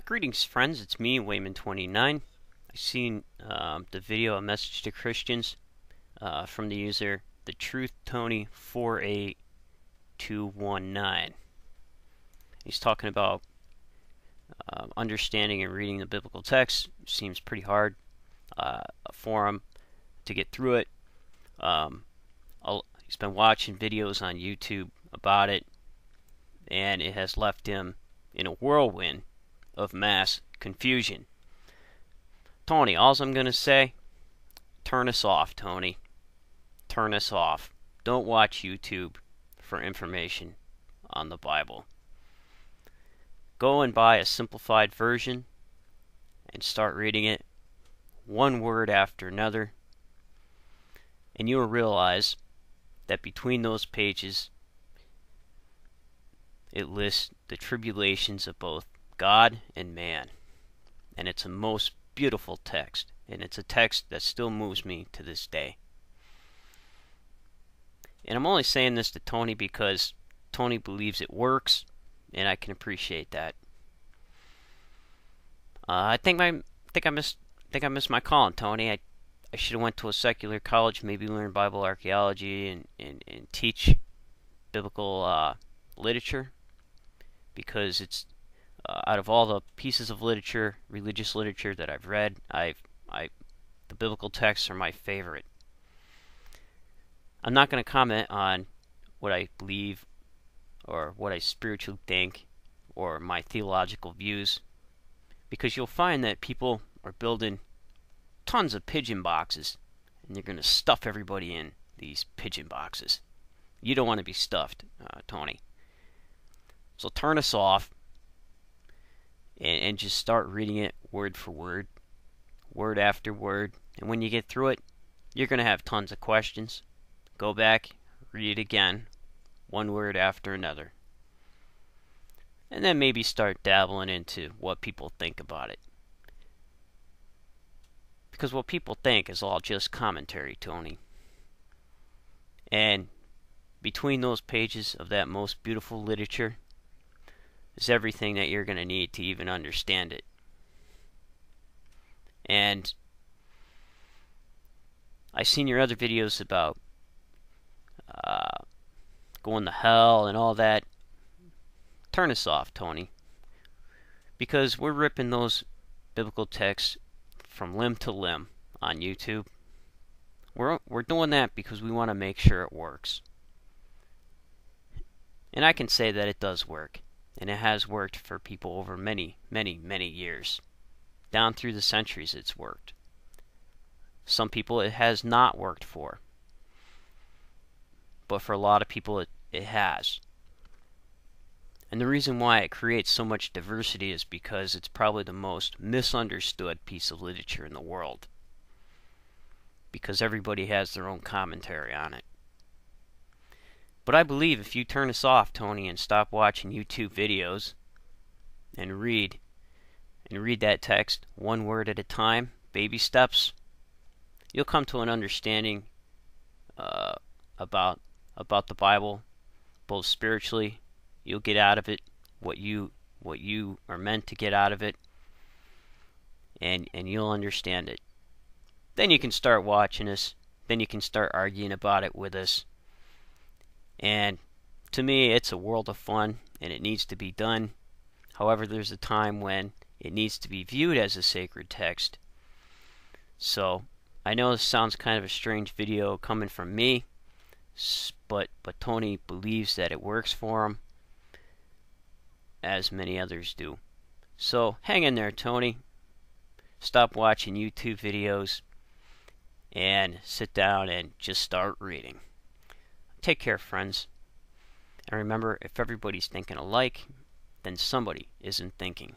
Greetings, friends. It's me, Wayman29. I seen the video, A Message to Christians, from the user TheTruthTony48219. He's talking about understanding and reading the biblical text. Seems pretty hard for him to get through it. He's been watching videos on YouTube about it, and it has left him in a whirlwind of mass confusion. Tony, all I'm going to say, turn us off, Tony. Turn us off. Don't watch YouTube for information on the Bible. Go and buy a simplified version and start reading it one word after another, and you'll realize that between those pages it lists the tribulations of both God and man. And it's a most beautiful text, and it's a text that still moves me to this day. And I'm only saying this to Tony because Tony believes it works, and I can appreciate that. I think I missed my calling, Tony. I should have went to a secular college, maybe learn Bible archaeology and teach biblical literature, because it's out of all the pieces of literature, religious literature that I've read, the biblical texts are my favorite. I'm not going to comment on what I believe or what I spiritually think or my theological views, because you'll find that people are building tons of pigeon boxes, and they're going to stuff everybody in these pigeon boxes. You don't want to be stuffed, Tony. So turn us off and just start reading it word for word, word after word. And when you get through it, you're going to have tons of questions. Go back, read it again, one word after another. And then maybe start dabbling into what people think about it. Because what people think is all just commentary, Tony. And between those pages of that most beautiful literature is everything that you're going to need to even understand it. And I've seen your other videos about going to hell and all that. Turn us off, Tony. Because we're ripping those biblical texts from limb to limb on YouTube. We're doing that because we want to make sure it works. And I can say that it does work. And it has worked for people over many, many, many years. Down through the centuries it's worked. Some people it has not worked for. But for a lot of people it has. And the reason why it creates so much diversity is because it's probably the most misunderstood piece of literature in the world. Because everybody has their own commentary on it. But I believe if you turn us off, Tony, and stop watching YouTube videos and read that text one word at a time, baby steps, you'll come to an understanding about the Bible, both spiritually. You'll get out of it what you are meant to get out of it, and you'll understand it. Then you can start watching us. Then you can start arguing about it with us. And to me, it's a world of fun, and it needs to be done. However, there's a time when it needs to be viewed as a sacred text. So, I know this sounds kind of a strange video coming from me, but Tony believes that it works for him, as many others do. So, hang in there, Tony. Stop watching YouTube videos and sit down and just start reading. Take care, friends. And remember, if everybody's thinking alike, then somebody isn't thinking.